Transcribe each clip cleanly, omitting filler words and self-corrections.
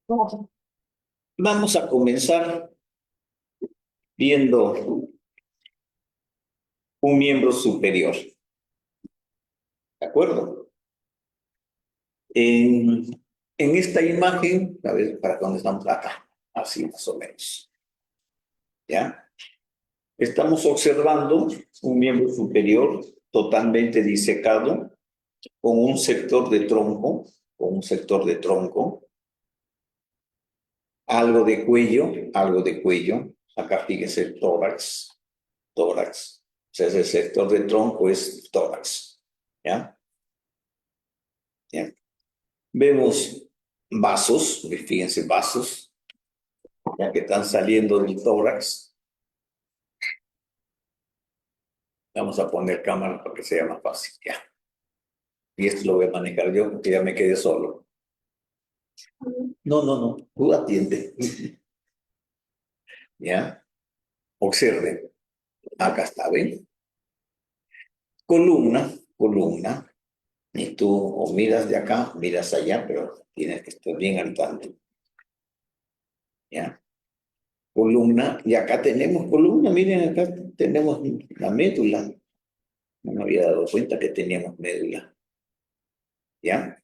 Vamos a comenzar viendo un miembro superior, ¿de acuerdo? En, en esta imagen, a ver, ¿para dónde estamos? Acá, así más o menos, ¿ya? Estamos observando un miembro superior totalmente disecado, con un sector de tronco, algo de cuello. Acá fíjese el tórax. O sea, ese sector de tronco es tórax, ¿ya? ¿Ya? Vemos vasos, fíjense, vasos, ya que están saliendo del tórax. Vamos a poner cámara para que sea más fácil, ya. Y esto lo voy a manejar yo porque ya me quedé solo. No, tú atiende. ¿Ya? Observen. Acá está, ¿ven? Columna. Y tú o miras de acá, miras allá, pero tienes que estar bien al tanto. ¿Ya? Columna. Y acá tenemos columna, miren, acá tenemos la médula. No me había dado cuenta que teníamos médula. ¿Ya?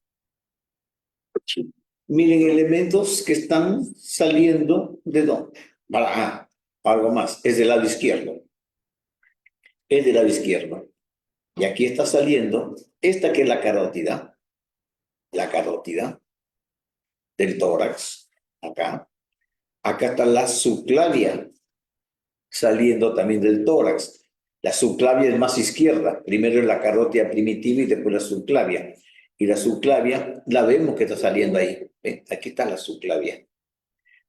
Miren elementos que están saliendo de dónde. Algo más, es del lado izquierdo. Es del lado izquierdo. Y aquí está saliendo esta que es la carótida del tórax, acá. Acá está la subclavia saliendo también del tórax. La subclavia es más izquierda. Primero es la carótida primitiva y después la subclavia. Y la subclavia la vemos que está saliendo ahí. ¿Ven? Aquí está la subclavia.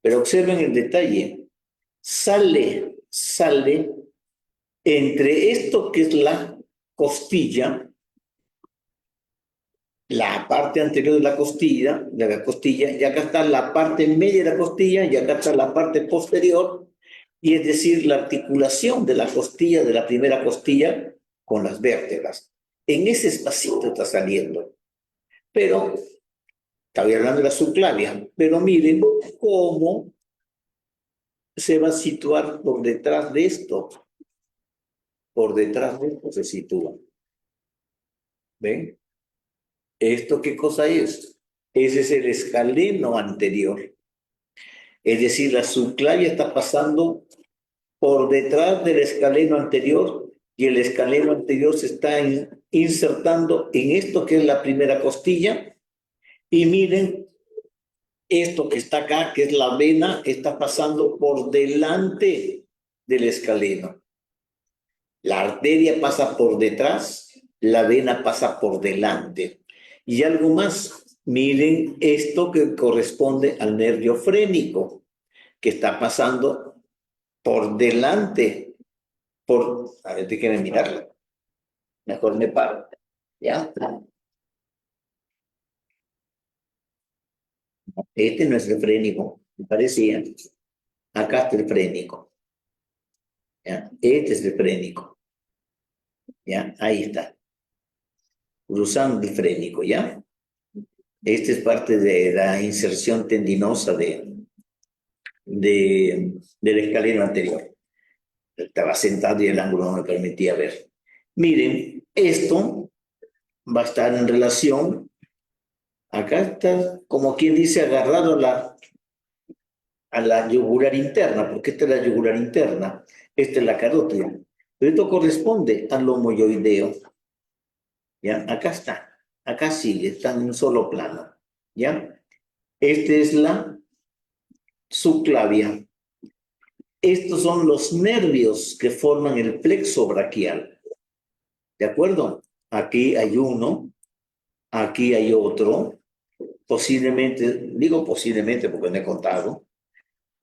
Pero observen el detalle. Sale entre esto que es la parte anterior de la costilla, y acá está la parte media de la costilla, y acá está la parte posterior, y es decir, la articulación de la costilla, de la primera costilla, con las vértebras. En ese espacito está saliendo. Pero, estaba hablando de la subclavia, pero miren cómo se va a situar por detrás de esto. Por detrás de esto se sitúa. ¿Ven? ¿Esto qué cosa es? Ese es el escaleno anterior. Es decir, la subclavia está pasando por detrás del escaleno anterior y el escaleno anterior se está insertando en esto que es la primera costilla. Y miren, esto que está acá, que es la vena, está pasando por delante del escaleno. La arteria pasa por detrás, la vena pasa por delante. Y algo más, miren esto que corresponde al nervio frénico, que está pasando por delante, a ver, déjenme mirarla. Mejor me paro. ¿Ya? Este no es el frénico, me parecía. Acá está el frénico. ¿Ya? Este es el frénico. ¿Ya? Ahí está. Cruzando el frénico, ¿ya? Este es parte de la inserción tendinosa del escaleno anterior. Estaba sentado y el ángulo no me permitía ver. Miren, esto va a estar en relación, acá está, como quien dice, agarrado a la yugular interna, porque esta es la yugular interna, esta es la carótida. Pero esto corresponde al lomoyoideo. ¿Ya? Acá está, acá sigue, está en un solo plano. ¿Ya? Esta es la subclavia. Estos son los nervios que forman el plexo braquial. ¿De acuerdo? Aquí hay uno, aquí hay otro. Posiblemente, digo posiblemente porque no he contado,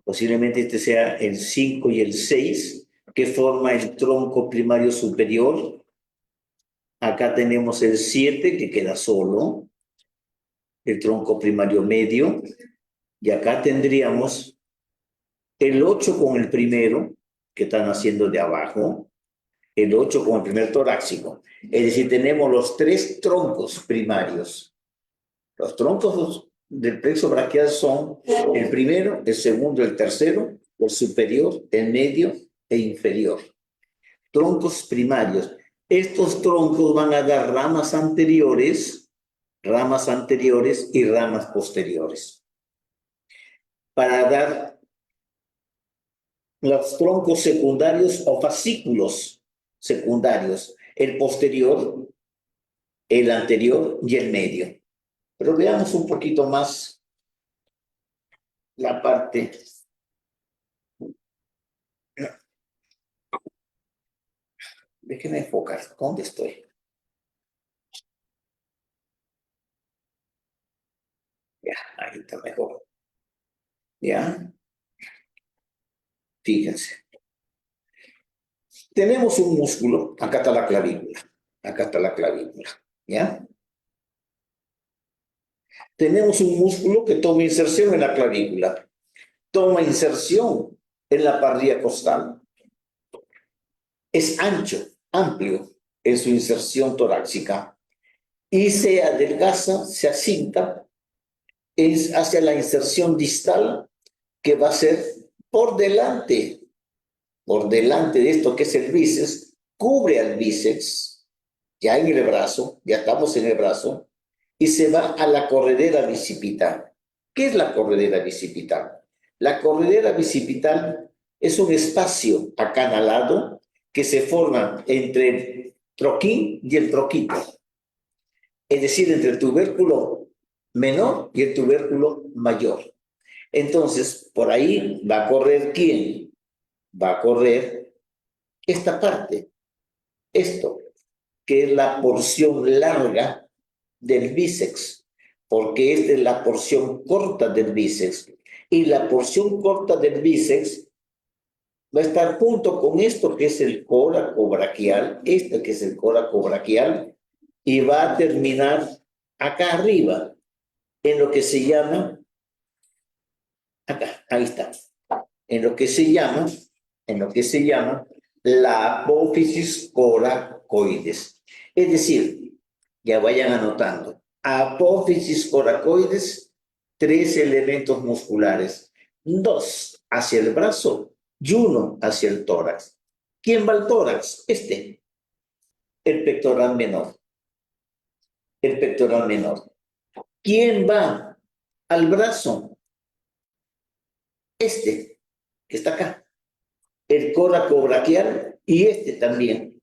posiblemente este sea el 5 y el 6, que forma el tronco primario superior. Acá tenemos el 7, que queda solo, el tronco primario medio. Y acá tendríamos el 8 con el primero, que están haciendo de abajo, el 8 con el primer torácico. Es decir, tenemos los tres troncos primarios. Los troncos del plexo braquial son el primero, el segundo, el tercero, el superior, el medio e inferior. Troncos primarios. Estos troncos van a dar ramas anteriores y ramas posteriores. Para dar los troncos secundarios o fascículos secundarios, el posterior, el anterior y el medio. Pero veamos un poquito más la parte. Déjenme enfocar. ¿Dónde estoy? Ya, ahí está mejor. Ya. Fíjense. Tenemos un músculo. Acá está la clavícula. Acá está la clavícula. ¿Ya? Tenemos un músculo que toma inserción en la clavícula. Toma inserción en la parrilla costal. Es ancho, amplio en su inserción torácica y se adelgaza, se acinta hacia la inserción distal que va a ser por delante de esto que es el bíceps, cubre al bíceps, ya en el brazo, ya estamos en el brazo, y se va a la corredera bicipital. ¿Qué es la corredera bicipital? La corredera bicipital es un espacio acanalado que se forma entre el troquín y el troquito, es decir, entre el tubérculo menor y el tubérculo mayor. Entonces, por ahí va a correr ¿quién? Va a correr esta parte, esto, que es la porción larga del bíceps, porque esta es la porción corta del bíceps. Y la porción corta del bíceps va a estar junto con esto que es el coracobraquial, este que es el coracobraquial, y va a terminar acá arriba, en lo que se llama, acá, ahí está, en lo que se llama la apófisis coracoides. Es decir, ya vayan anotando, apófisis coracoides, 3 elementos musculares, 2 hacia el brazo y 1 hacia el tórax. ¿Quién va al tórax? El pectoral menor. El pectoral menor. ¿Quién va al brazo? Que está acá. El coracobraquial y también.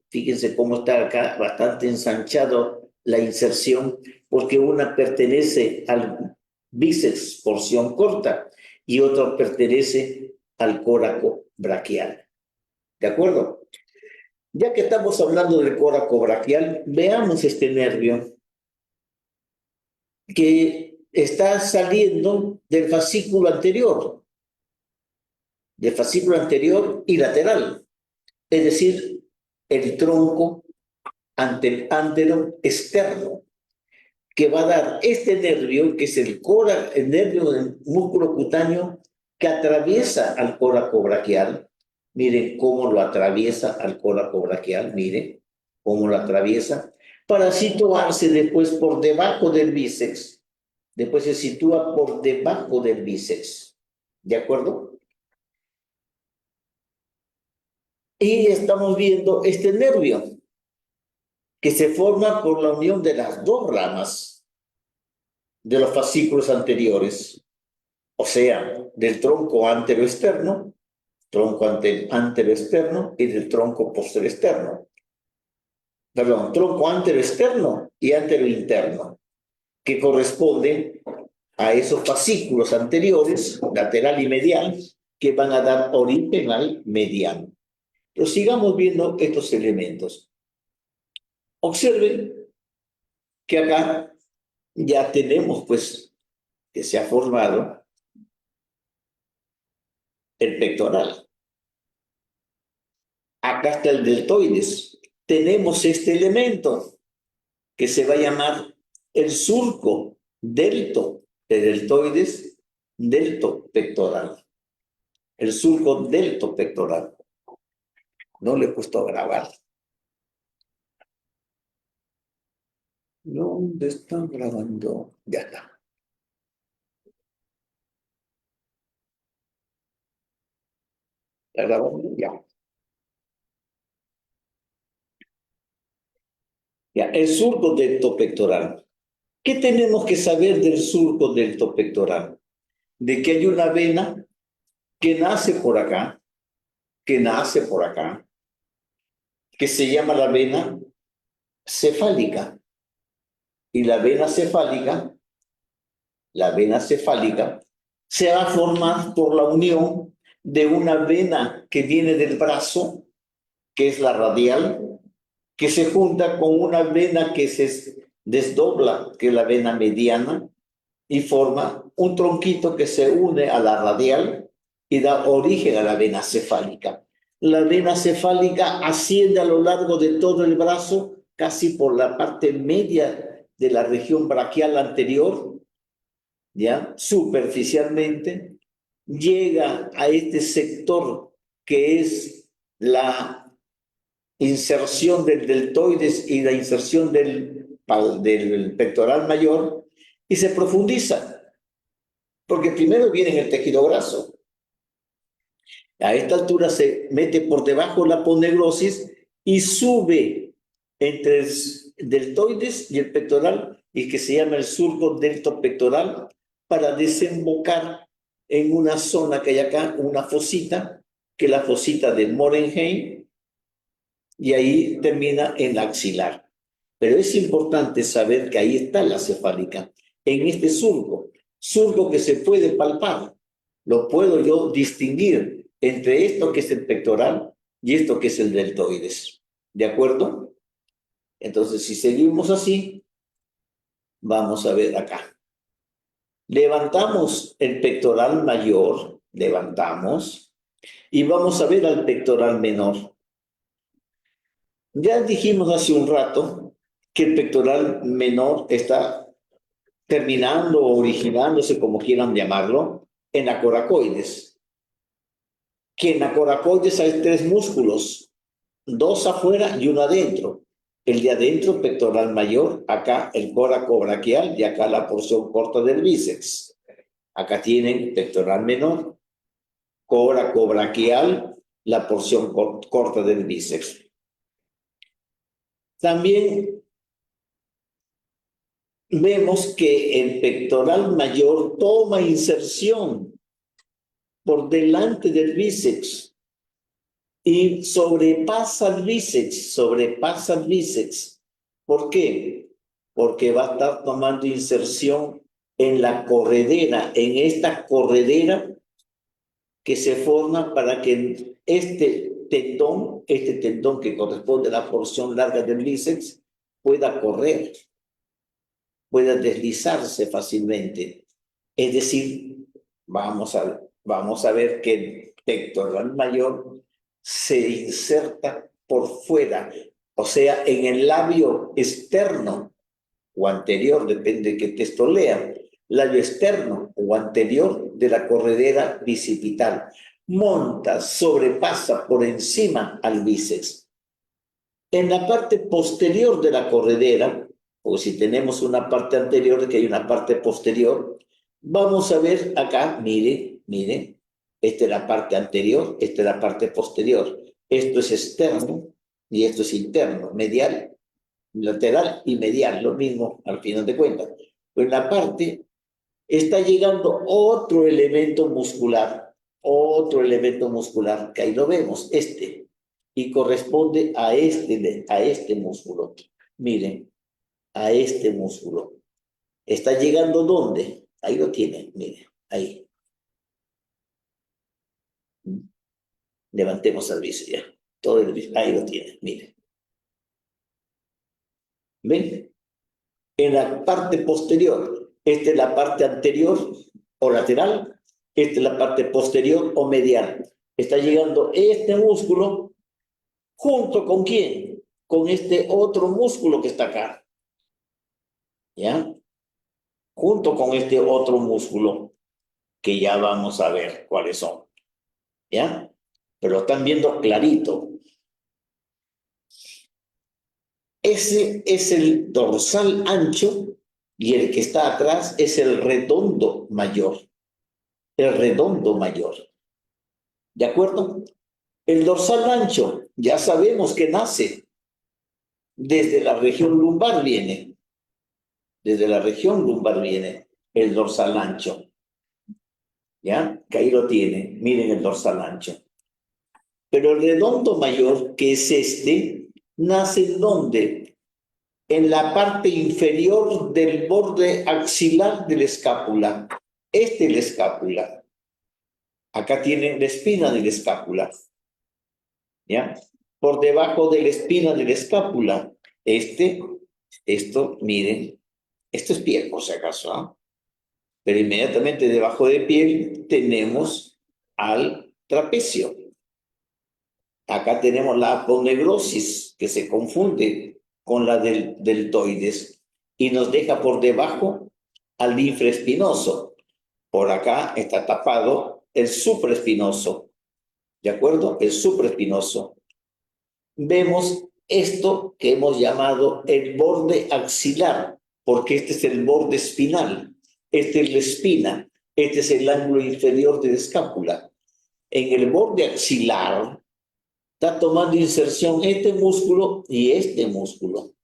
Fíjense cómo está acá bastante ensanchado la inserción, porque una pertenece al bíceps porción corta y otra pertenece al coracobraquial. ¿De acuerdo? Ya que estamos hablando del coracobraquial, veamos este nervio que está saliendo del fascículo anterior y lateral, es decir, el tronco antero externo, que va a dar este nervio, que es el nervio del músculo cutáneo, que atraviesa al coracobraquial. Miren cómo lo atraviesa al coracobraquial, miren cómo lo atraviesa, para situarse después por debajo del bíceps. Después se sitúa por debajo del bíceps. ¿De acuerdo? Y estamos viendo este nervio que se forma por la unión de las dos ramas de los fascículos anteriores, o sea, del tronco anteroexterno, tronco anteroexterno y del tronco posteroexterno. Perdón, tronco anteroexterno y anterointerno, que corresponden a esos fascículos anteriores, lateral y medial, que van a dar origen al mediano. Pero sigamos viendo estos elementos. Observen que acá ya tenemos, pues, que se ha formado el pectoral. Acá está el deltoides. Tenemos este elemento que se va a llamar el surco delto de deltoides, delto pectoral. El surco delto pectoral. No le he puesto a grabar. ¿Dónde están grabando? Ya está. ¿Está grabando? Ya. Ya, el surco deltopectoral. ¿Qué tenemos que saber del surco deltopectoral? De que hay una vena que nace por acá, que nace por acá, que se llama la vena cefálica. Y la vena cefálica, se va a formar por la unión de una vena que viene del brazo, que es la radial, que se junta con una vena que se desdobla, que es la vena mediana, y forma un tronquito que se une a la radial y da origen a la vena cefálica. La vena cefálica asciende a lo largo de todo el brazo, casi por la parte media de la región braquial anterior, ¿ya? Superficialmente, llega a este sector que es la inserción del deltoides y la inserción del pectoral mayor y se profundiza, porque primero viene en el tejido graso. A esta altura se mete por debajo la aponeurosis y sube entre el deltoides y el pectoral, y que se llama el surco deltopectoral, para desembocar en una zona que hay acá, una fosita, que es la fosita de Morenheim, y ahí termina en la axilar. Pero es importante saber que ahí está la cefálica, en este surco que se puede palpar. Lo puedo yo distinguir entre esto que es el pectoral y esto que es el deltoides. ¿De acuerdo? Entonces, si seguimos así, vamos a ver acá. Levantamos el pectoral mayor, levantamos, y vamos a ver al pectoral menor. Ya dijimos hace un rato que el pectoral menor está terminando o originándose, como quieran llamarlo, en la coracoides. Que en la coracoides hay 3 músculos, 2 afuera y 1 adentro. El de adentro, pectoral mayor, acá el coracobraquial y acá la porción corta del bíceps. Acá tienen pectoral menor, coracobraquial, la porción corta del bíceps. También vemos que el pectoral mayor toma inserción por delante del bíceps y sobrepasa el bíceps. ¿Por qué? Porque va a estar tomando inserción en la corredera, en esta corredera que se forma para que este tendón que corresponde a la porción larga del bíceps, pueda correr, pueda deslizarse fácilmente. Es decir, vamos a ver que el pectoral mayor se inserta por fuera, o sea, en el labio externo o anterior, depende de qué texto lea, labio externo o anterior de la corredera bicipital. Monta, sobrepasa por encima al bíceps. En la parte posterior de la corredera, o si tenemos una parte anterior, que hay una parte posterior, vamos a ver acá, mire, esta es la parte anterior, esta es la parte posterior. Esto es externo y esto es interno, medial, lateral y medial, lo mismo al final de cuentas. Pero en la parte está llegando otro elemento muscular, que ahí lo vemos, y corresponde a este músculo. Miren, a este músculo. ¿Está llegando dónde? Ahí lo tienen, miren, ahí. Levantemos el bíceps ya. Todo el bíceps, ahí lo tienen, miren. ¿Ven? En la parte posterior, esta es la parte anterior o lateral, esta es la parte posterior o medial. Está llegando este músculo junto con quién? Con este otro músculo que está acá. ¿Ya? Junto con este otro músculo que ya vamos a ver cuáles son. ¿Ya? Pero lo están viendo clarito. Ese es el dorsal ancho y el que está atrás es el redondo mayor. El redondo mayor. ¿De acuerdo? El dorsal ancho, ya sabemos que nace desde la región lumbar viene. Desde la región lumbar viene el dorsal ancho. ¿Ya? Que ahí lo tiene. Miren el dorsal ancho. Pero el redondo mayor, que es este, nace en ¿dónde? En la parte inferior del borde axilar de la escápula. Este es la escápula. Acá tienen la espina de la escápula. ¿Ya? Por debajo de la espina de la escápula. Esto, miren, esto es piel, por si acaso, ¿ah? Pero inmediatamente debajo de piel tenemos al trapecio. Acá tenemos la aponeurosis, que se confunde con la del deltoides y nos deja por debajo al infraespinoso. Por acá está tapado el supraespinoso. ¿De acuerdo? El supraespinoso. Vemos esto que hemos llamado el borde axilar, porque este es el borde espinal, este es la espina, este es el ángulo inferior de la escápula. En el borde axilar está tomando inserción este músculo y este músculo.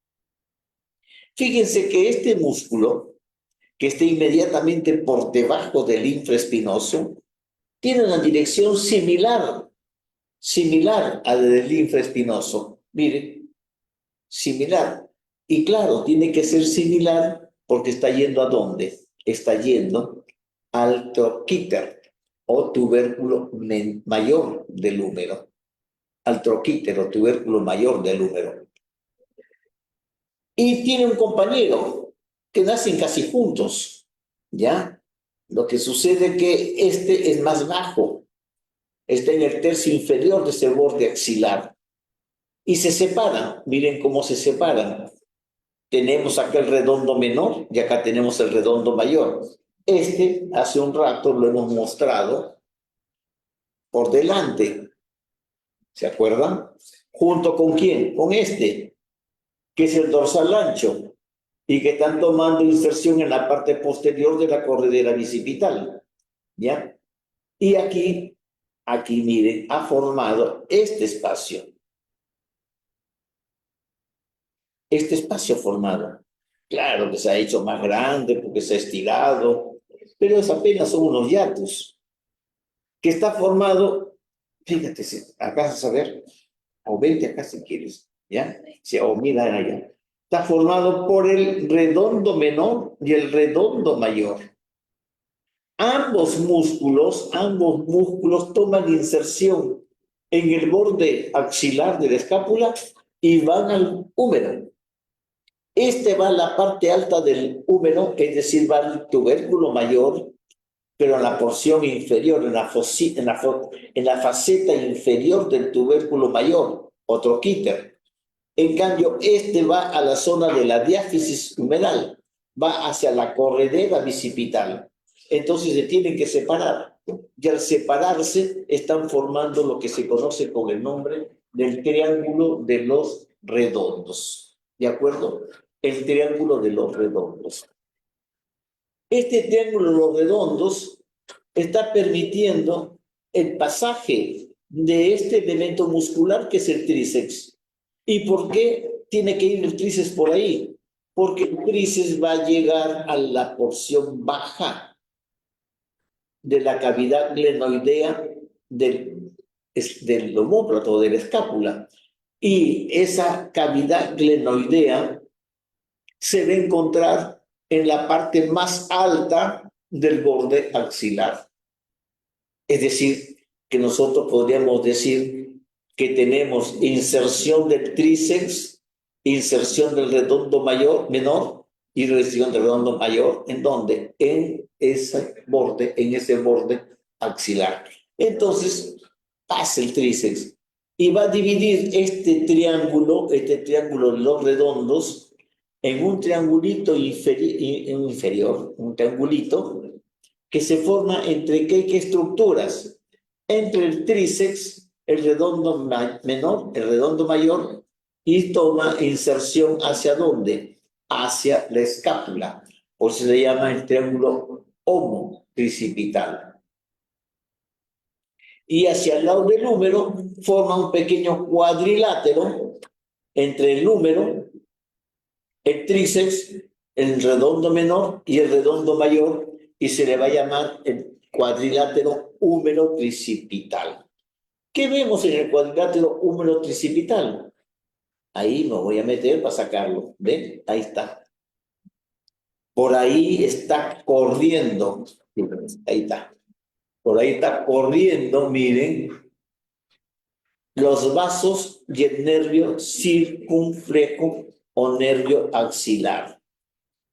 Fíjense que este músculo, que está inmediatamente por debajo del infraespinoso, tiene una dirección similar a la del infraespinoso. Miren, similar. Y claro, tiene que ser similar porque está yendo ¿a dónde? Está yendo al troquíter o tubérculo mayor del húmero. Al troquíter o tubérculo mayor del húmero. Y tiene un compañero que nacen casi juntos, ¿ya? Lo que sucede es que este es más bajo, está en el tercio inferior de ese borde axilar. Y se separan, miren cómo se separan. Tenemos acá el redondo menor y acá tenemos el redondo mayor. Hace un rato lo hemos mostrado por delante. ¿Se acuerdan? ¿Junto con quién? Con que es el dorsal ancho y que están tomando inserción en la parte posterior de la corredera bicipital. ¿Ya? Y aquí, miren, ha formado este espacio. Este espacio formado. Claro que se ha hecho más grande porque se ha estirado, pero es apenas son unos hiatus. Que está formado, fíjate, acá vas a ver, o vente acá si quieres, ¿ya? O mira allá. Está formado por el redondo menor y el redondo mayor. Ambos músculos toman inserción en el borde axilar de la escápula y van al húmero. Va a la parte alta del húmero, es decir, va al tubérculo mayor, pero en la porción inferior, en la faceta inferior del tubérculo mayor, otro quíter. En cambio, va a la zona de la diáfisis humeral, va hacia la corredera bicipital. Entonces se tienen que separar. Y al separarse, están formando lo que se conoce con el nombre del triángulo de los redondos. ¿De acuerdo? El triángulo de los redondos. Este triángulo de los redondos está permitiendo el pasaje de este elemento muscular que es el tríceps. ¿Y por qué tiene que ir el tríceps por ahí? Porque el tríceps va a llegar a la porción baja de la cavidad glenoidea del omóplato, de la escápula. Y esa cavidad glenoidea se va a encontrar en la parte más alta del borde axilar. Es decir, que nosotros podríamos decir que tenemos inserción del tríceps, inserción del redondo menor y inserción del redondo mayor. ¿En dónde? En ese borde axilar. Entonces, pasa el tríceps y va a dividir este triángulo de los redondos, en un triangulito inferior, un triangulito que se forma entre ¿qué estructuras? Entre el tríceps, el redondo menor, el redondo mayor, y toma inserción ¿hacia dónde? Hacia la escápula. Por eso se llama el triángulo homotricipital. y hacia el lado del húmero forma un pequeño cuadrilátero entre el húmero, el tríceps, el redondo menor y el redondo mayor, y se le va a llamar el cuadrilátero húmero tricipital. ¿Qué vemos en el cuadrilátero húmero tricipital? Ahí me voy a meter para sacarlo. ¿Ven? Ahí está. Por ahí está corriendo. Ahí está. Por ahí está corriendo, miren, los vasos y el nervio circunflejo o nervio axilar.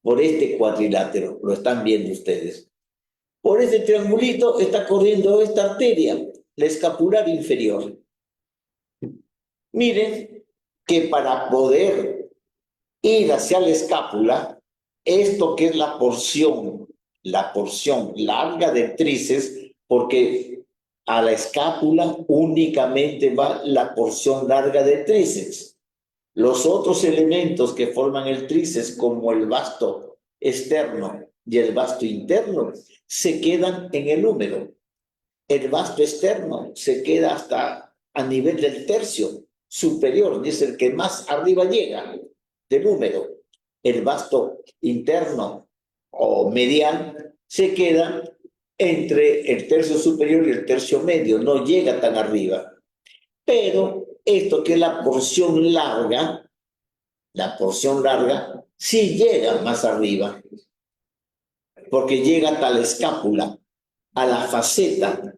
Por este cuadrilátero, lo están viendo ustedes. Por este triangulito está corriendo esta arteria, la escapular inferior. Miren que para poder ir hacia la escápula, esto que es la porción larga del tríceps, porque a la escápula únicamente va la porción larga del tríceps. Los otros elementos que forman el tríceps, como el vasto externo y el vasto interno, se quedan en el húmero. El vasto externo se queda hasta a nivel del tercio superior, y es el que más arriba llega del húmero. El vasto interno o medial se queda entre el tercio superior y el tercio medio, no llega tan arriba. Pero esto que es la porción larga sí llega más arriba, porque llega hasta la escápula, a la faceta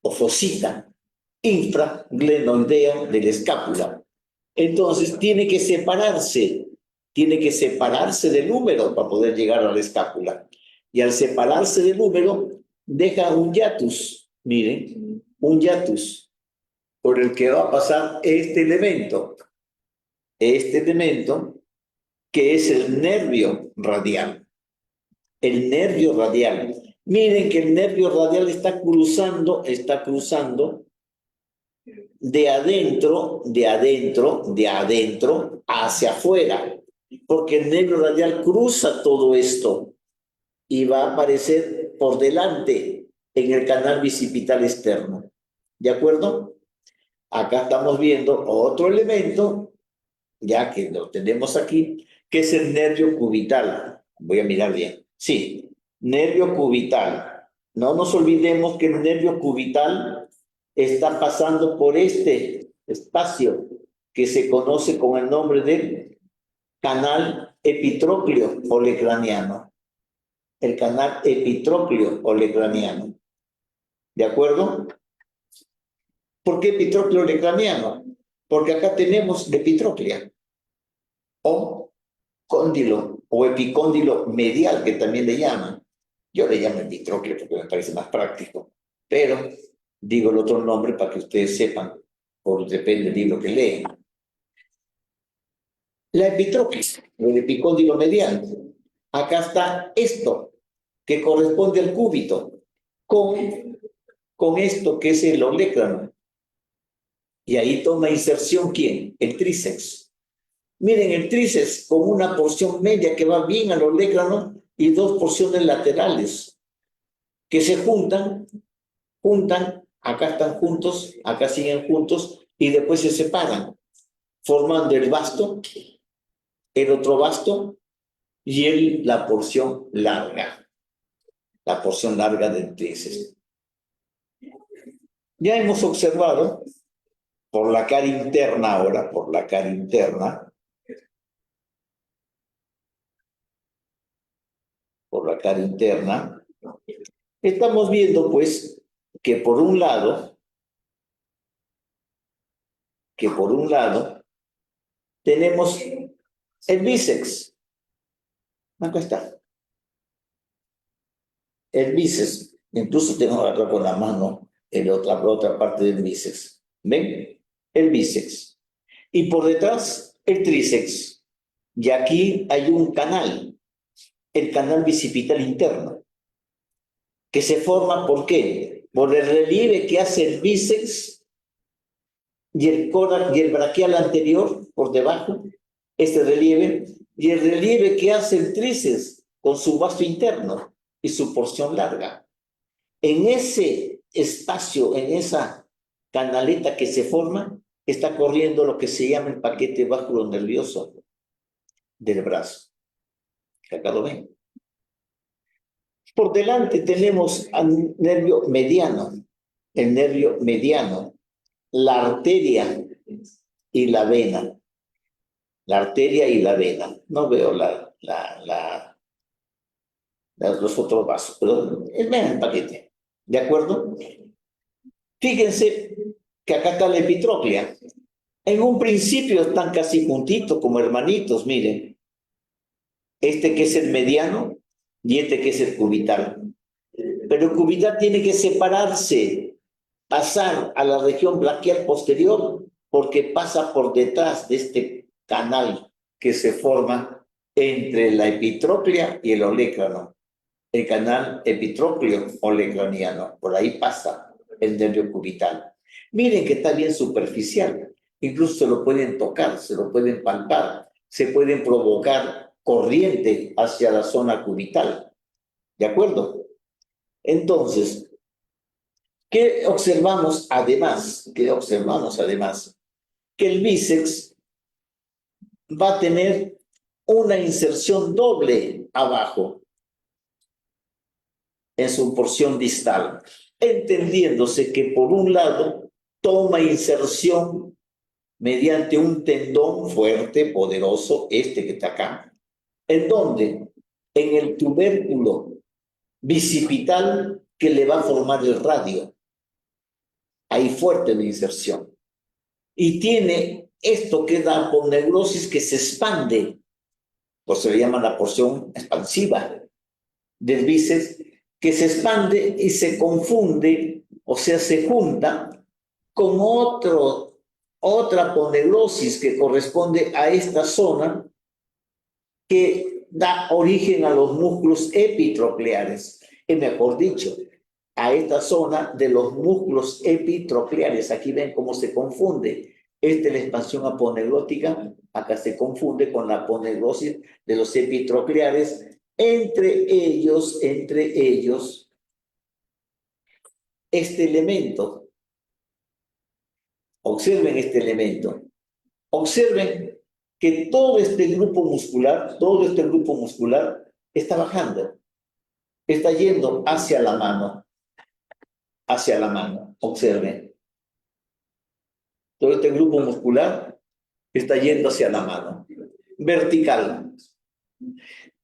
o fosita infraglenoidea de la escápula. Entonces tiene que separarse del húmero para poder llegar a la escápula. Y al separarse del húmero, deja un hiatus, miren, un hiatus, por el que va a pasar este elemento que es el nervio radial. El nervio radial. Miren que el nervio radial está cruzando de adentro hacia afuera, porque el nervio radial cruza todo esto y va a aparecer por delante en el canal bicipital externo. ¿De acuerdo? Acá estamos viendo otro elemento, ya que lo tenemos aquí, que es el nervio cubital. Voy a mirar bien. Sí, nervio cubital. No nos olvidemos que el nervio cubital está pasando por este espacio que se conoce con el nombre de canal epitrócleo olecraniano. El canal epitrócleo olecraniano. ¿De acuerdo? ¿Por qué epitrócleo olecraniano? Porque acá tenemos epitróclea o cóndilo o epicóndilo medial, que también le llaman. Yo le llamo epitrócleo porque me parece más práctico, pero digo el otro nombre para que ustedes sepan, o depende del libro que leen. La epitróclea, el epicóndilo medial. Acá está esto, que corresponde al cúbito, con esto que es el olecrano. Y ahí toma inserción, ¿quién? El tríceps. Miren, el tríceps con una porción media que va bien al olecrano y dos porciones laterales que se juntan, acá están juntos, acá siguen juntos y después se separan, formando el vasto, el otro vasto y la porción larga del tríceps. Ya hemos observado por la cara interna ahora, estamos viendo pues que por un lado tenemos el bíceps. Acá está. El bíceps. Incluso tengo acá con la mano la otra parte del bíceps. ¿Ven? El bíceps. Y por detrás, el tríceps. Y aquí hay un canal, el canal bicipital interno, que se forma, ¿por qué? Por el relieve que hace el bíceps y el braquial anterior por debajo, este relieve, y el relieve que hace el tríceps con su vasto interno y su porción larga. En ese espacio, en esa canaleta que se forma, está corriendo lo que se llama el paquete vasculonervioso del brazo. Acá lo ven. Por delante tenemos al nervio mediano, el nervio mediano, la arteria y la vena. La arteria y la vena. No veo los otros vasos, pero vean el paquete. ¿De acuerdo? Fíjense que acá está la epitróclea. En un principio están casi juntitos, como hermanitos, miren. Este que es el mediano y este que es el cubital. Pero el cubital tiene que separarse, pasar a la región braquial posterior, porque pasa por detrás de este canal que se forma entre la epitróclea y el olecrano. El canal epitrócleo olecraniano. Por ahí pasa el nervio cubital. Miren que está bien superficial. Incluso se lo pueden tocar, se lo pueden palpar, se pueden provocar corriente hacia la zona cubital. ¿De acuerdo? Entonces, ¿qué observamos además? ¿Qué observamos además? Que el bíceps va a tener una inserción doble abajo en su porción distal, entendiéndose que por un lado toma inserción mediante un tendón fuerte, poderoso, este que está acá, en donde en el tubérculo bicipital que le va a formar el radio. Hay fuerte la inserción. Y tiene esto que da aponeurosis que se expande, pues se le llama la porción expansiva del bíceps, que se expande y se confunde, o sea, se junta con otra aponeurosis que corresponde a esta zona que da origen a los músculos epitrocleares, y mejor dicho, a esta zona de los músculos epitrocleares. Aquí ven cómo se confunde. Esta es la expansión aponeurótica, acá se confunde con la aponeurosis de los epitrocleares, entre ellos, este elemento. Observen este elemento. Observen que todo este grupo muscular está bajando, está yendo hacia la mano. Observen. Todo este grupo muscular está yendo hacia la mano. Vertical.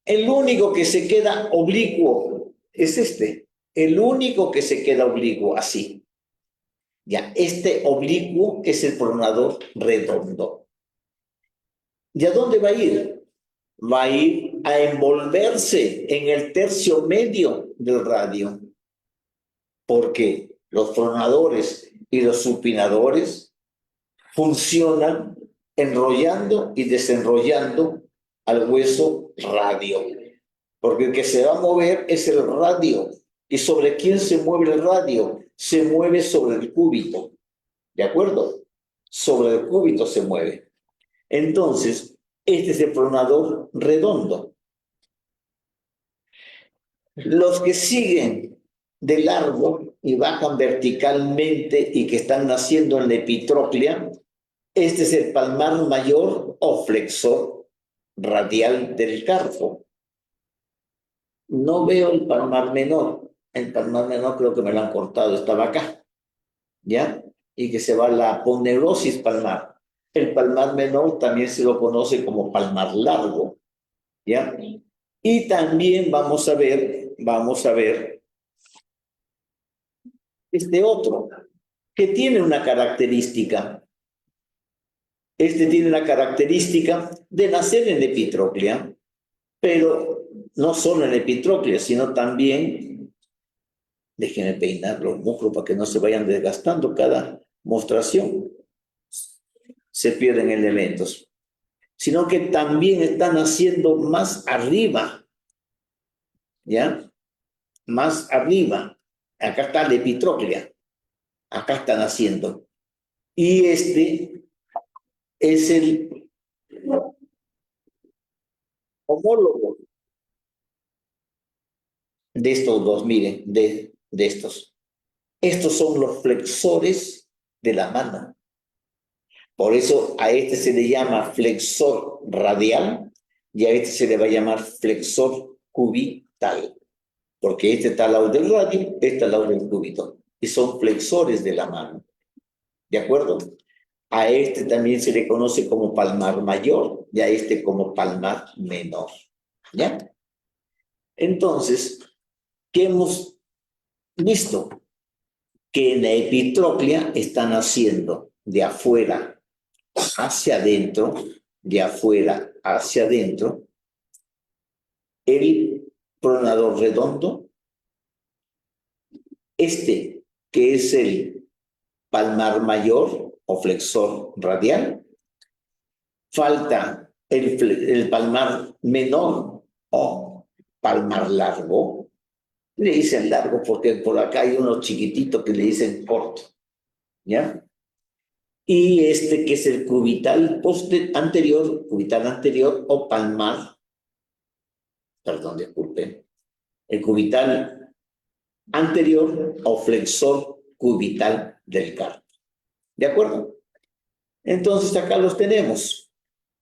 El único que se queda oblicuo es este. El único que se queda oblicuo, así. Ya, este oblicuo es el pronador redondo. ¿Y a dónde va a ir? Va a ir a envolverse en el tercio medio del radio. Porque los pronadores y los supinadores funcionan enrollando y desenrollando al hueso radio. Porque el que se va a mover es el radio. ¿Y sobre quién se mueve el radio? Se mueve sobre el cúbito. ¿De acuerdo? Sobre el cúbito se mueve. Entonces, este es el pronador redondo. Los que siguen de largo y bajan verticalmente y que están naciendo en la epitróclea, este es el palmar mayor o flexor radial del carpo. No veo el palmar menor. El palmar menor creo que me lo han cortado, estaba acá. ¿Ya? Y que se va la aponeurosis palmar. El palmar menor también se lo conoce como palmar largo. ¿Ya? Y también vamos a ver este otro, que tiene una característica. Este tiene la característica de nacer en epitróclea, pero no solo en epitróclea, sino también, déjenme peinar los músculos para que no se vayan desgastando cada mostración, se pierden elementos, sino que también están haciendo más arriba, ¿ya? Más arriba. Acá está la epitróclea, acá están haciendo. Y este es el homólogo de estos dos, miren, de estos. Estos son los flexores de la mano. Por eso a este se le llama flexor radial y a este se le va a llamar flexor cubital. Porque este está al lado del radio, este al lado del cúbito. Y son flexores de la mano. ¿De acuerdo? A este también se le conoce como palmar mayor y a este como palmar menor. ¿Ya? Entonces, ¿qué hemos visto? Que en la epitroplia están haciendo de afuera hacia adentro, de afuera hacia adentro, el pronador redondo, este que es el palmar mayor o flexor radial, falta el palmar menor o palmar largo. Le dicen largo porque por acá hay unos chiquititos que le dicen corto, ¿ya? Y este que es el cubital anterior o palmar, perdón, disculpen, el cubital anterior o flexor cubital del carpo. ¿De acuerdo? Entonces acá los tenemos,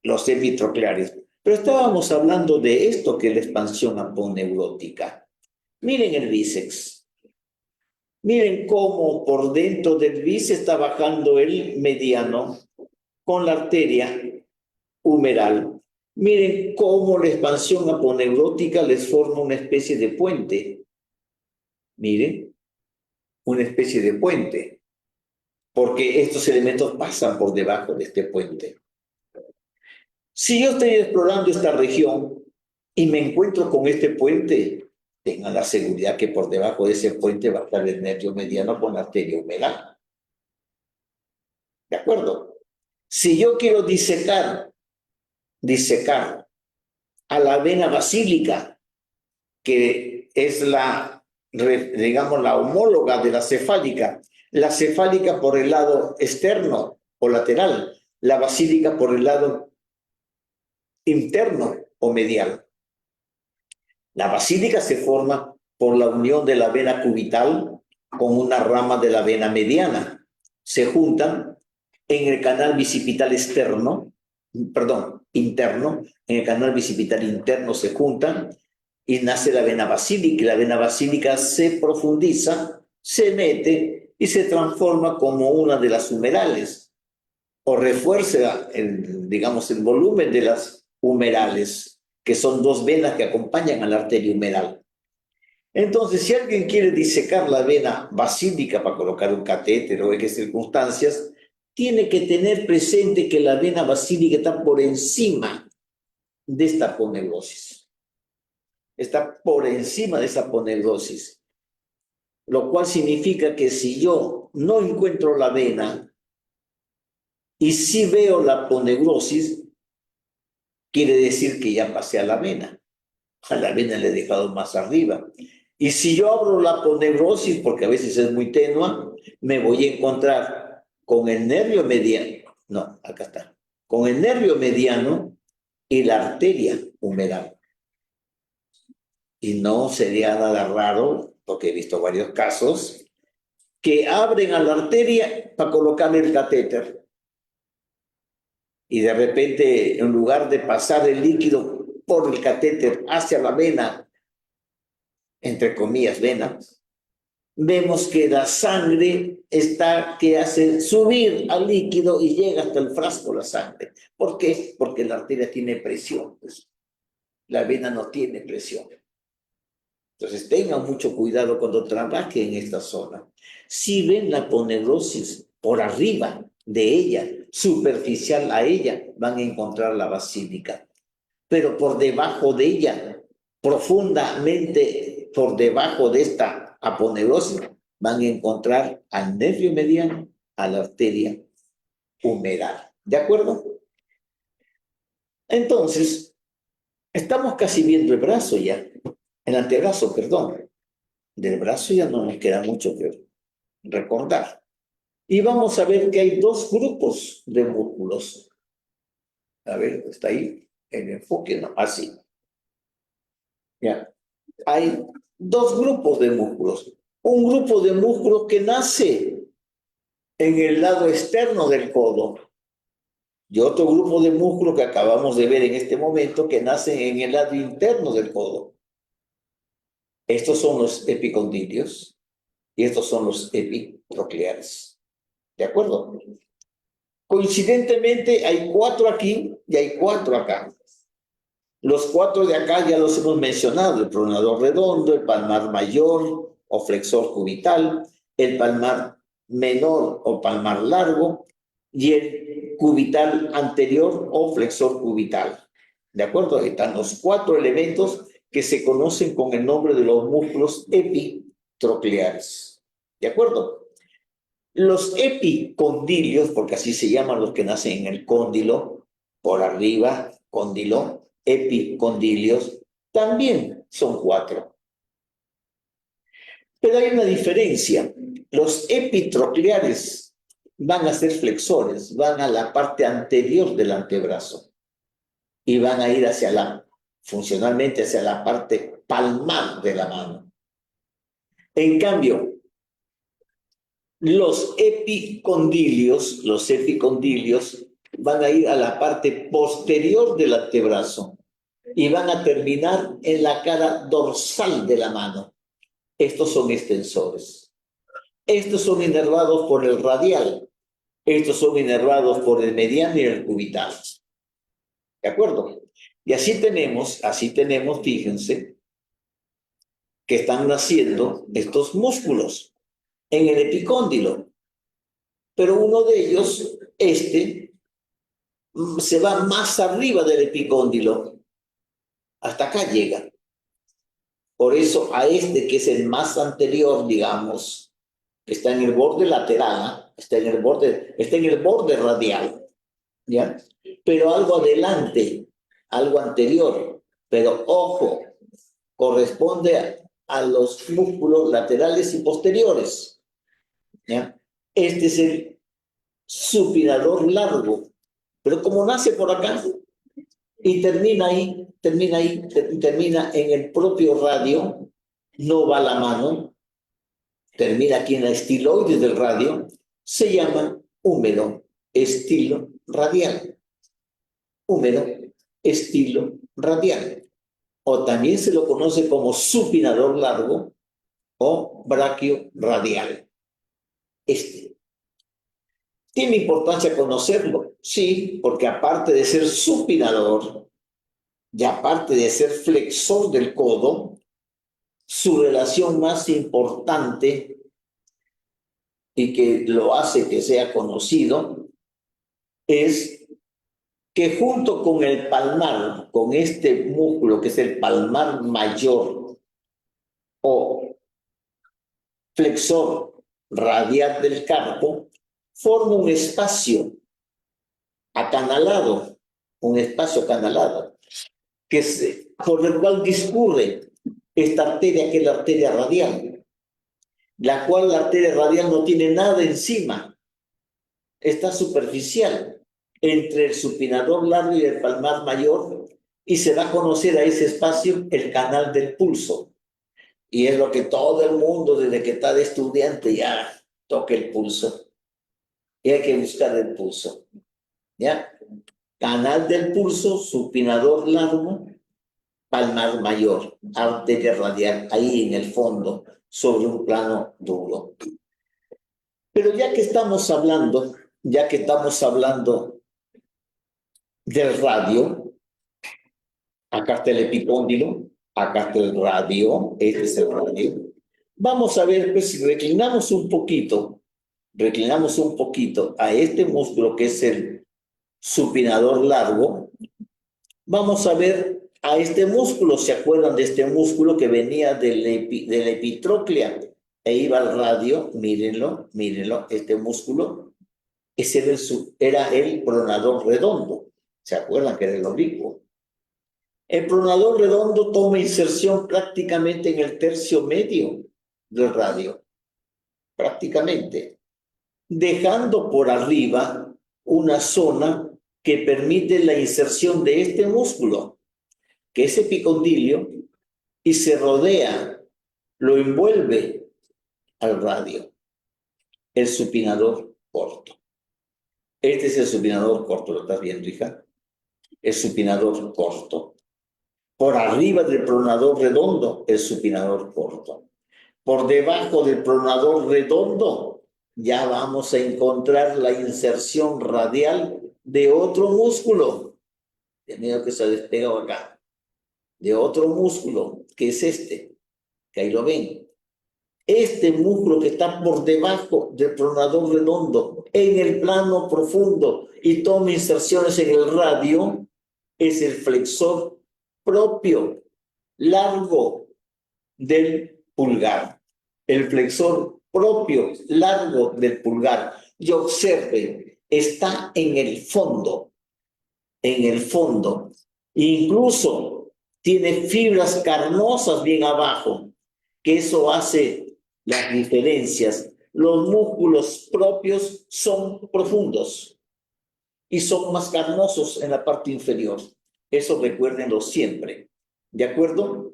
los epitrocleares. Pero estábamos hablando de esto que es la expansión aponeurótica. Miren el bíceps. Miren cómo por dentro del bíceps está bajando el mediano con la arteria humeral. Miren cómo la expansión aponeurótica les forma una especie de puente. Miren, una especie de puente, porque estos elementos pasan por debajo de este puente. Si yo estoy explorando esta región y me encuentro con este puente, tengan la seguridad que por debajo de ese puente va a estar el nervio mediano con la arteria humeral. ¿De acuerdo? Si yo quiero disecar a la vena basílica, que es digamos, la homóloga de la cefálica por el lado externo o lateral, la basílica por el lado interno o medial. La basílica se forma por la unión de la vena cubital con una rama de la vena mediana. Se juntan en el canal bicipital interno, en el canal bicipital interno se juntan y nace la vena basílica, y la vena basílica se profundiza, se mete y se transforma como una de las humerales, o refuerza digamos, el volumen de las humerales, que son dos venas que acompañan a la arteria humeral. Entonces, si alguien quiere disecar la vena basílica para colocar un catéter o en qué circunstancias, tiene que tener presente que la vena basílica está por encima de esta aponeurosis. Está por encima de esa aponeurosis. Lo cual significa que si yo no encuentro la vena y si veo la aponeurosis, quiere decir que ya pasé a la vena. A la vena le he dejado más arriba. Y si yo abro la aponeurosis, porque a veces es muy tenua, me voy a encontrar con el nervio mediano. No, acá está. Con el nervio mediano y la arteria humeral. Y no sería nada raro, porque he visto varios casos, que abren a la arteria para colocarle el catéter. Y de repente, en lugar de pasar el líquido por el catéter hacia la vena, entre comillas, vena, vemos que la sangre está que hace subir al líquido y llega hasta el frasco la sangre. ¿Por qué? Porque la arteria tiene presión. Pues. La vena no tiene presión. Entonces tengan mucho cuidado cuando trabajen en esta zona. Si ven la aponeurosis por arriba de ella, superficial a ella, van a encontrar la basílica. Pero por debajo de ella, profundamente por debajo de esta aponeurosis, van a encontrar al nervio mediano, a la arteria humeral. ¿De acuerdo? Entonces, estamos casi viendo el brazo ya, el antebrazo, perdón. Del brazo ya no nos queda mucho que recordar. Y vamos a ver que hay dos grupos de músculos. A ver, está ahí el enfoque, no, así. Ya. Hay dos grupos de músculos. un grupo de músculos que nace en el lado externo del codo y otro grupo de músculos que acabamos de ver en este momento que nacen en el lado interno del codo. Estos son los epicondilios y estos son los epitrocleares. ¿De acuerdo? Coincidentemente hay 4 aquí y hay 4 acá. Los 4 de acá ya los hemos mencionado: el pronador redondo, el palmar mayor o flexor cubital, el palmar menor o palmar largo y el cubital anterior o flexor cubital. ¿De acuerdo? Están los 4 elementos que se conocen con el nombre de los músculos epitrocleares. ¿De acuerdo? Los epicondilios, porque así se llaman los que nacen en el cóndilo, por arriba, cóndilo, epicondilios, también son 4. Pero hay una diferencia. Los epitrocleares van a ser flexores, van a la parte anterior del antebrazo y van a ir funcionalmente hacia la parte palmar de la mano. En cambio, los epicondilios van a ir a la parte posterior del antebrazo y van a terminar en la cara dorsal de la mano. Estos son extensores. Estos son inervados por el radial. Estos son inervados por el mediano y el cubital. ¿De acuerdo? Y así tenemos, fíjense, que están naciendo estos músculos en el epicóndilo. Pero uno de ellos, se va más arriba del epicóndilo. Hasta acá llega. Por eso a que es el más anterior, digamos, está en el borde lateral, está en el borde radial, ¿ya? Pero algo adelante, algo anterior, pero ojo, corresponde a los músculos laterales y posteriores, ¿ya? Este es el supinador largo, pero como nace por acá y termina en el propio radio, no va la mano, termina aquí en la estiloide del radio, se llama húmero estilo radial. Húmero estilo radial. O también se lo conoce como supinador largo o braquio radial. ¿Tiene importancia conocerlo? Sí, porque aparte de ser supinador y aparte de ser flexor del codo, su relación más importante y que lo hace que sea conocido es que junto con el palmar, con este músculo que es el palmar mayor o flexor radial del carpo, forma un espacio acanalado, por el cual discurre esta arteria que es la arteria radial, la cual la arteria radial no tiene nada encima, está superficial entre el supinador largo y el palmar mayor, y se va a conocer a ese espacio el canal del pulso. Y es lo que todo el mundo, desde que está de estudiante, ya toca el pulso. Y hay que buscar el pulso. ¿Ya? Canal del pulso, supinador largo, palmar mayor, arteria radial, ahí en el fondo, sobre un plano duro. Pero ya que estamos hablando del radio, acá está el epicóndilo, acá está el radio, este es el radio. Vamos a ver, pues, si reclinamos un poquito a este músculo que es el supinador largo, vamos a ver a este músculo. ¿Se acuerdan de este músculo que venía del epitróclea e iba al radio? Mírenlo, este músculo, ese era el pronador redondo. ¿Se acuerdan que era el oblicuo? El pronador redondo toma inserción prácticamente en el tercio medio del radio, prácticamente, dejando por arriba una zona que permite la inserción de este músculo, que es epicondilio, y se rodea, lo envuelve al radio, el supinador corto. Este es el supinador corto, ¿lo estás viendo, hija? El supinador corto. Por arriba del pronador redondo, el supinador corto. Por debajo del pronador redondo, ya vamos a encontrar la inserción radial de otro músculo. De miedo que se ha despegado acá. De otro músculo, que es este, que ahí lo ven. Este músculo que está por debajo del pronador redondo, en el plano profundo, y toma inserciones en el radio, es el flexor propio, largo del pulgar. El flexor propio, largo del pulgar. Y observen, está en el fondo. En el fondo. Incluso tiene fibras carnosas bien abajo, que eso hace las diferencias. Los músculos propios son profundos y son más carnosos en la parte inferior. Eso recuérdenlo siempre. ¿De acuerdo?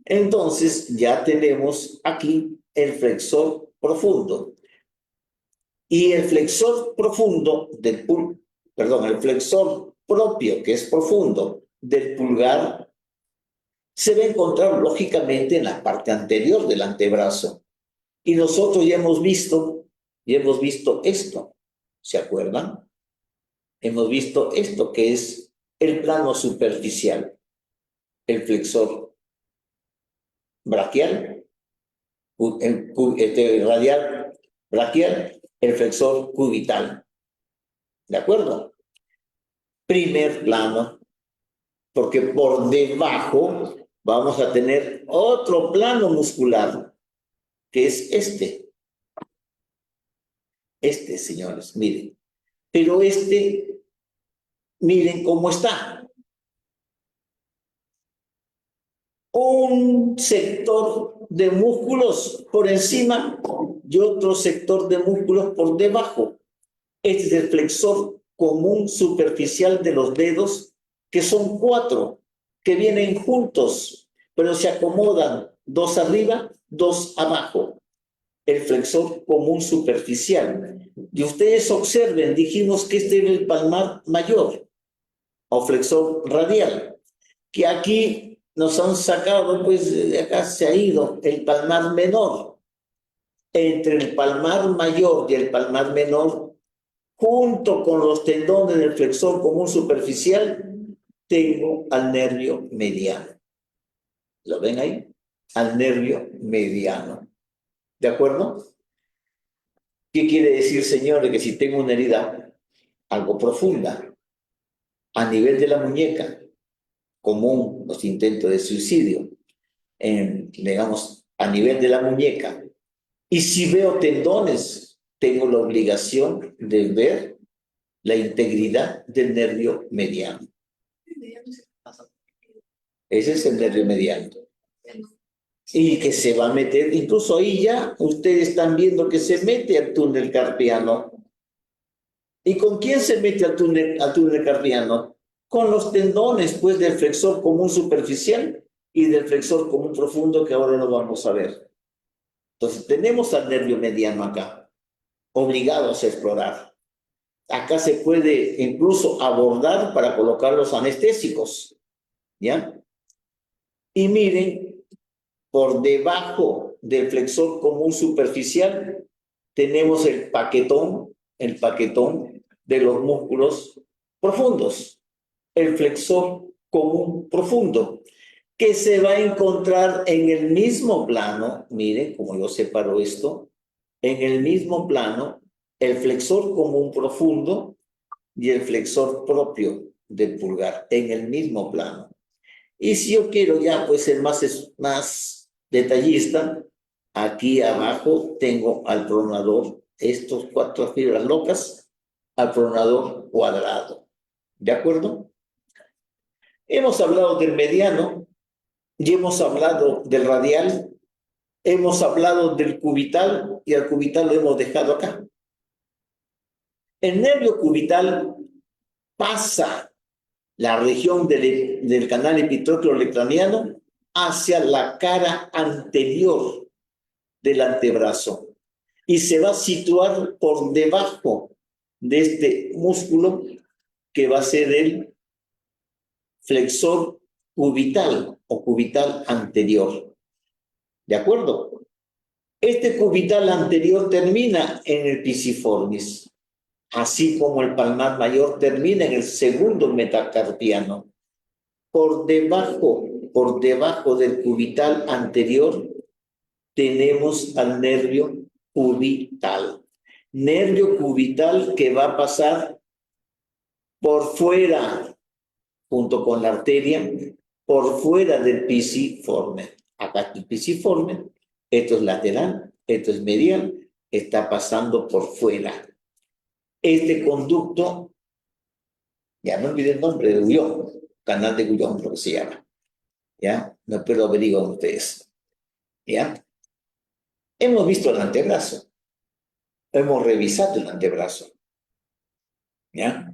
Entonces ya tenemos aquí el flexor profundo. Y el flexor profundo del el flexor propio, que es profundo, del pulgar, se va a encontrar lógicamente en la parte anterior del antebrazo. Y nosotros ya hemos visto esto. ¿Se acuerdan? Hemos visto esto, que es el plano superficial, el flexor braquial, radial braquial, el flexor cubital. ¿De acuerdo? Primer plano, porque por debajo vamos a tener otro plano muscular, que es este. Este, señores, miren. Pero miren cómo está. Un sector de músculos por encima y otro sector de músculos por debajo. Este es el flexor común superficial de los dedos, que son 4, que vienen juntos, pero se acomodan 2 arriba, 2 abajo. El flexor común superficial. Y ustedes observen, dijimos que este era el palmar mayor, o flexor radial, que aquí nos han sacado, pues de acá se ha ido el palmar menor. Entre el palmar mayor y el palmar menor, junto con los tendones del flexor común superficial, tengo al nervio mediano. ¿Lo ven ahí? Al nervio mediano. ¿De acuerdo? ¿Qué quiere decir, señores? Que si tengo una herida algo profunda a nivel de la muñeca, común los intentos de suicidio, digamos, a nivel de la muñeca, y si veo tendones, tengo la obligación de ver la integridad del nervio mediano. Ese es el nervio mediano. Y que se va a meter, incluso ahí ya ustedes están viendo que se mete al túnel carpiano. ¿Y con quién se mete al túnel carpiano? Con los tendones, pues, del flexor común superficial y del flexor común profundo, que ahora lo vamos a ver. Entonces, tenemos al nervio mediano acá, obligados a explorar. Acá se puede incluso abordar para colocar los anestésicos, ¿ya? Y miren, por debajo del flexor común superficial tenemos el paquetón de los músculos profundos, el flexor común profundo, que se va a encontrar en el mismo plano. Miren cómo yo separo esto, en el mismo plano, el flexor común profundo y el flexor propio del pulgar, en el mismo plano. Y si yo quiero ya pues ser más detallista, aquí abajo tengo al pronador, estos 4 fibras locas, al pronador cuadrado. ¿De acuerdo? Hemos hablado del mediano, y hemos hablado del radial, hemos hablado del cubital, y al cubital lo hemos dejado acá. El nervio cubital pasa la región del canal epitrócleo lecraniano hacia la cara anterior del antebrazo y se va a situar por debajo de este músculo que va a ser el flexor cubital o cubital anterior. ¿De acuerdo? Este cubital anterior termina en el pisiformis, así como el palmar mayor termina en el segundo metacarpiano. Por debajo del cubital anterior tenemos al nervio cubital. Nervio cubital que va a pasar por fuera, junto con la arteria, por fuera del pisiforme. Acá está el pisiforme, esto es lateral, esto es medial, está pasando por fuera. Este conducto, ya me olvidé el nombre de Gullón, canal de Gullón, lo que se llama. ¿Ya? No puedo averiguar ustedes. ¿Ya? Hemos visto el antebrazo. Hemos revisado el antebrazo. ¿Ya?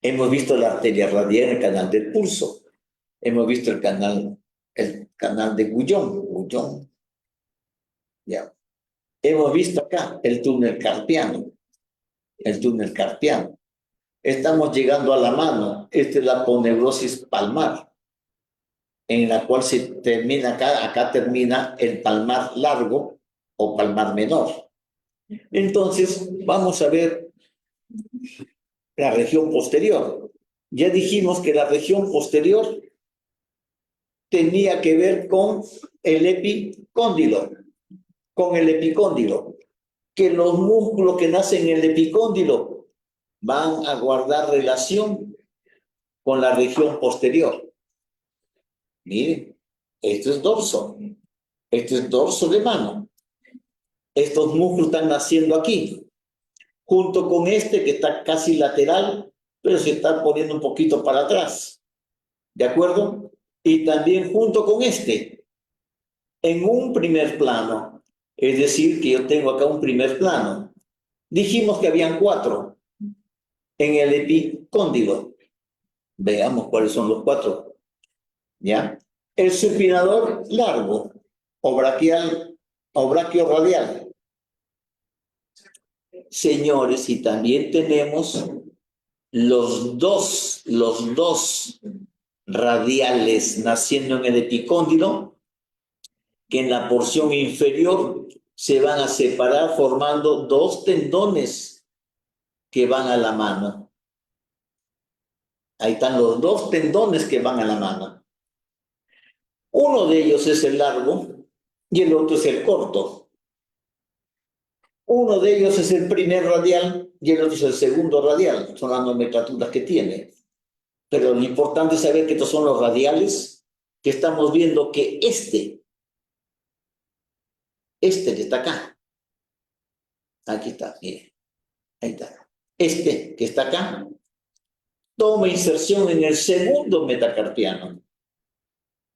Hemos visto la arteria radial, el canal del pulso. Hemos visto el canal de Gullón. ¿Ya? Hemos visto acá el túnel carpiano. Estamos llegando a la mano. Esta es la aponeurosis palmar, en la cual se termina acá termina el palmar largo o palmar menor. Entonces, vamos a ver la región posterior. Ya dijimos que la región posterior tenía que ver con el epicóndilo, que los músculos que nacen en el epicóndilo van a guardar relación con la región posterior. Miren, esto es dorso de mano. Estos músculos están naciendo aquí, junto con este que está casi lateral, pero se está poniendo un poquito para atrás. ¿De acuerdo? Y también junto con este, en un primer plano. Es decir, que yo tengo acá un primer plano. Dijimos que habían 4 en el epicóndilo. Veamos cuáles son los 4. ¿Ya? El supinador largo o braquiorradial. Señores, y también tenemos los dos radiales naciendo en el epicóndilo, que en la porción inferior se van a separar formando 2 tendones que van a la mano. Ahí están los 2 tendones que van a la mano. Uno de ellos es el largo y el otro es el corto. Uno de ellos es el primer radial y el otro es el segundo radial. Son las nomenclaturas que tiene. Pero lo importante es saber que estos son los radiales, que estamos viendo que este que está acá, aquí está, mire, ahí está. Este que está acá, toma inserción en el segundo metacarpiano,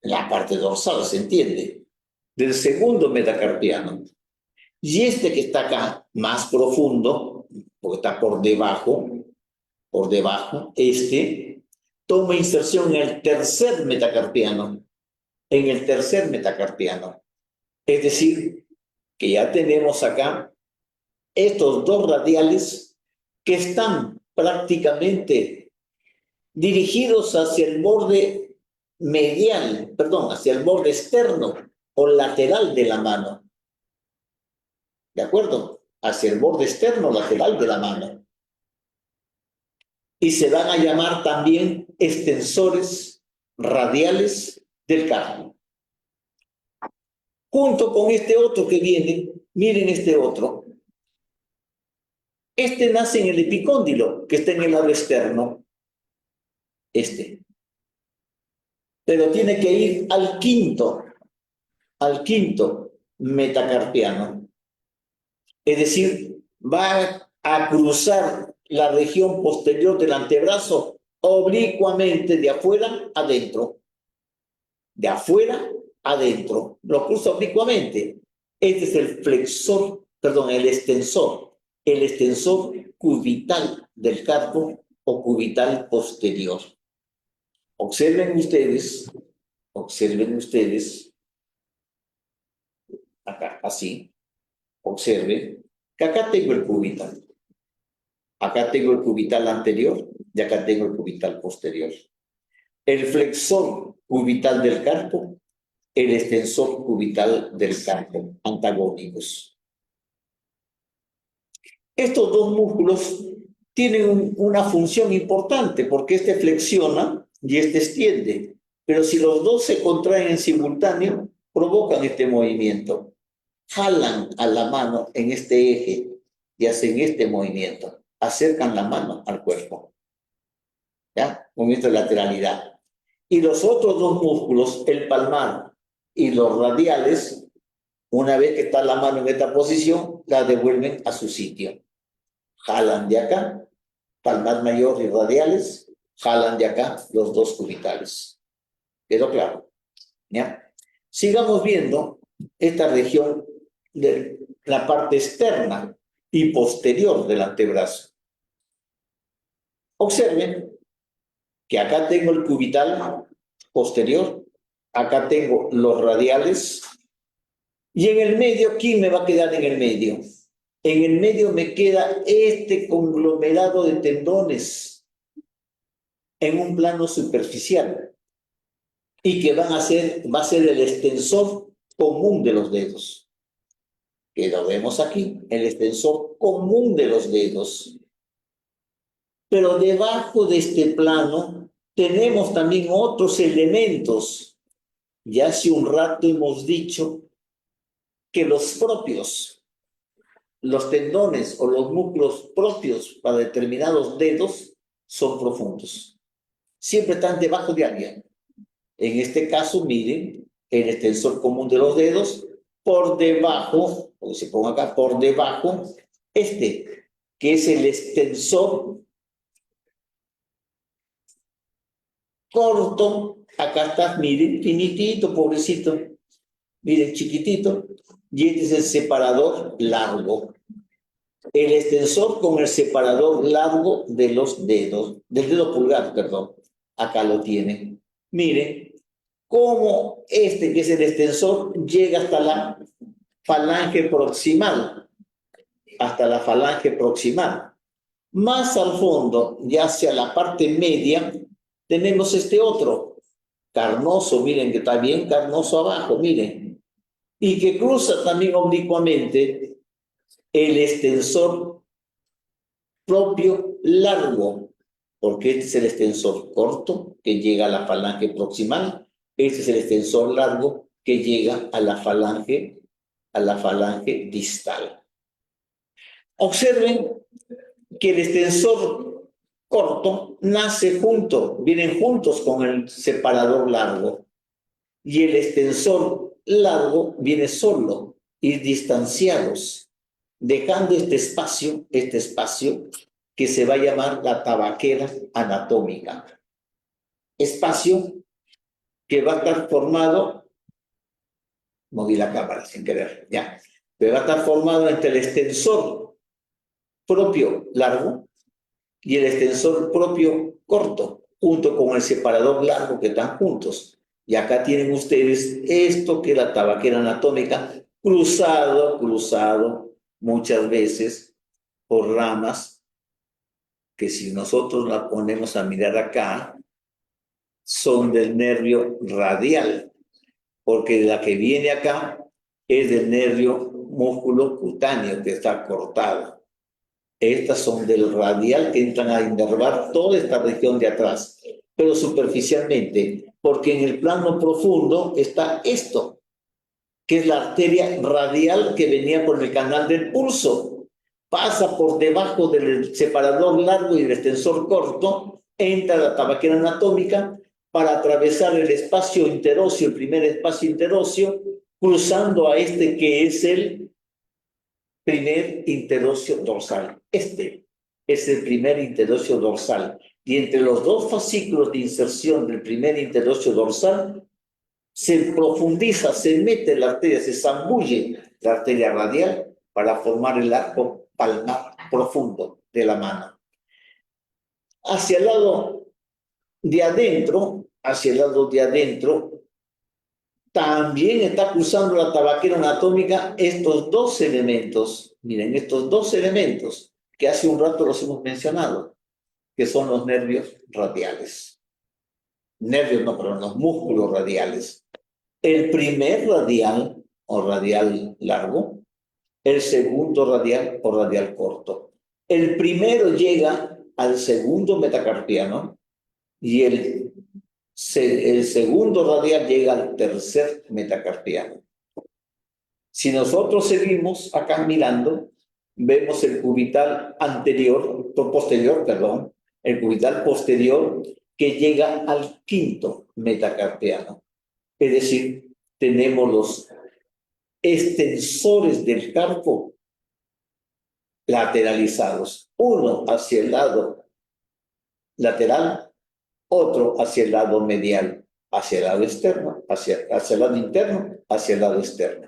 la parte dorsal, ¿se entiende? Del segundo metacarpiano. Y este que está acá, más profundo, porque está por debajo, este, toma inserción en el tercer metacarpiano, Es decir, que ya tenemos acá estos 2 radiales que están prácticamente dirigidos hacia el borde hacia el borde externo o lateral de la mano. ¿De acuerdo? Hacia el borde externo o lateral de la mano. Y se van a llamar también extensores radiales del carpo. Junto con este otro que viene, miren este otro. Este nace en el epicóndilo, que está en el lado externo. Pero tiene que ir al quinto metacarpiano. Es decir, va a cruzar la región posterior del antebrazo oblicuamente de afuera adentro. De afuera adentro. Lo cruza oblicuamente. Este es el extensor cubital del carpo o cubital posterior. Observen ustedes acá, así. Observe que acá tengo el cubital. Acá tengo el cubital anterior y acá tengo el cubital posterior. El flexor cubital del carpo, el extensor cubital del carpo, antagónicos. Estos dos músculos tienen una función importante porque este flexiona y este extiende. Pero si los dos se contraen en simultáneo, provocan este movimiento. Jalan a la mano en este eje y hacen este movimiento. Acercan la mano al cuerpo. ¿Ya? Movimiento de lateralidad. Y los otros dos músculos, el palmar y los radiales, una vez que está la mano en esta posición, la devuelven a su sitio. Jalan de acá, palmar mayor y radiales, jalan de acá los dos cubitales. ¿Quedó claro? ¿Ya? Sigamos viendo esta región de la parte externa y posterior del antebrazo. Observen que acá tengo el cubital posterior, acá tengo los radiales, y en el medio, ¿quién me va a quedar en el medio? En el medio me queda este conglomerado de tendones en un plano superficial y que va a ser el extensor común de los dedos. Que lo vemos aquí, el extensor común de los dedos. Pero debajo de este plano tenemos también otros elementos. Ya hace un rato hemos dicho que los propios, los tendones o los músculos propios para determinados dedos son profundos. Siempre están debajo de alguien. En este caso, miren, el extensor común de los dedos, por debajo, o se ponga acá, por debajo, que es el extensor corto, acá está, miren, finitito, pobrecito, miren, chiquitito, y este es el separador largo. El extensor con el separador largo de los dedos, del dedo pulgar, perdón, acá lo tienen. Miren cómo que es el extensor, llega hasta la falange proximal, hasta la falange proximal. Más al fondo, ya hacia la parte media, tenemos este otro, carnoso, miren que está bien carnoso abajo, miren, y que cruza también oblicuamente el extensor propio largo, porque este es el extensor corto que llega a la falange proximal, este es el extensor largo que llega a la falange distal. Observen que el extensor corto nace junto, vienen juntos con el separador largo, y el extensor largo viene solo y distanciados, dejando este espacio que se va a llamar la tabaquera anatómica. Espacio que va a estar formado, moví la cámara sin querer, ya, que va a estar formado entre el extensor propio largo y el extensor propio corto, junto con el separador largo que están juntos. Y acá tienen ustedes esto que es la tabaquera anatómica, cruzado muchas veces por ramas que si nosotros la ponemos a mirar acá, son del nervio radial, porque la que viene acá es del nervio músculo cutáneo que está cortado. Estas son del radial que entran a innervar toda esta región de atrás, pero superficialmente, porque en el plano profundo está esto, que es la arteria radial que venía por el canal del pulso, pasa por debajo del separador largo y del extensor corto, entra a la tabaquera anatómica para atravesar el espacio interóseo, el primer espacio interóseo, cruzando a este que es el primer interóseo dorsal. Este es el primer interóseo dorsal. Y entre los dos fascículos de inserción del primer interóseo dorsal, se profundiza, se mete la arteria, se zambulle la arteria radial para formar el arco palmar profundo de la mano. Hacia el lado de adentro, también está cruzando la tabaquera anatómica estos dos elementos. Miren, estos dos elementos que hace un rato los hemos mencionado, que son los nervios radiales. Nervios, no, perdón, los músculos radiales. El primer radial o radial largo, el segundo radial o radial corto. El primero llega al segundo metacarpiano y el segundo radial llega al tercer metacarpiano. Si nosotros seguimos acá mirando, vemos el cubital posterior, el cubital posterior que llega al quinto metacarpiano. Es decir, tenemos los extensores del carpo lateralizados, uno hacia el lado lateral, otro hacia el lado medial, hacia el lado externo, hacia el lado interno, hacia el lado externo.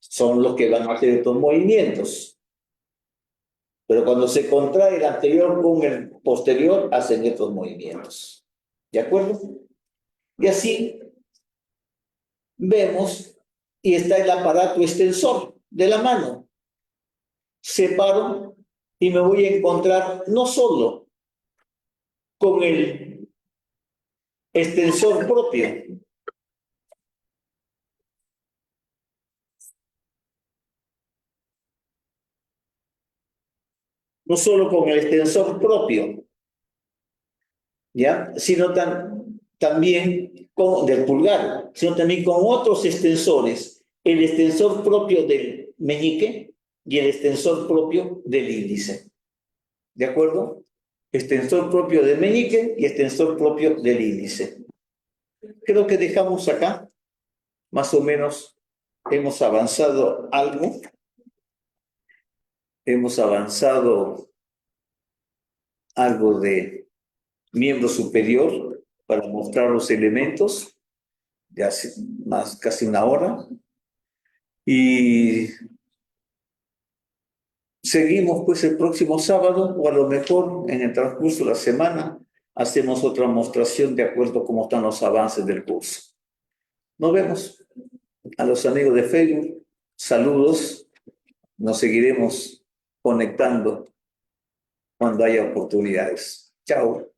Son los que van a hacer estos movimientos. Pero cuando se contrae el anterior con el posterior, hacen estos movimientos. ¿De acuerdo? Y así vemos, y está el aparato extensor de la mano. Separo y me voy a encontrar no solo con el extensor propio, no solo con el extensor propio, ¿ya? Sino también del pulgar, sino también con otros extensores, el extensor propio del meñique y el extensor propio del índice. ¿De acuerdo? Extensor propio del meñique y extensor propio del índice. Creo que dejamos acá, más o menos hemos avanzado algo. Hemos avanzado algo de miembro superior para mostrar los elementos, ya hace casi una hora. Y seguimos pues el próximo sábado, o a lo mejor en el transcurso de la semana, hacemos otra mostración de acuerdo a cómo están los avances del curso. Nos vemos. A los amigos de Facebook, saludos. Nos seguiremos conectando cuando haya oportunidades. Chao.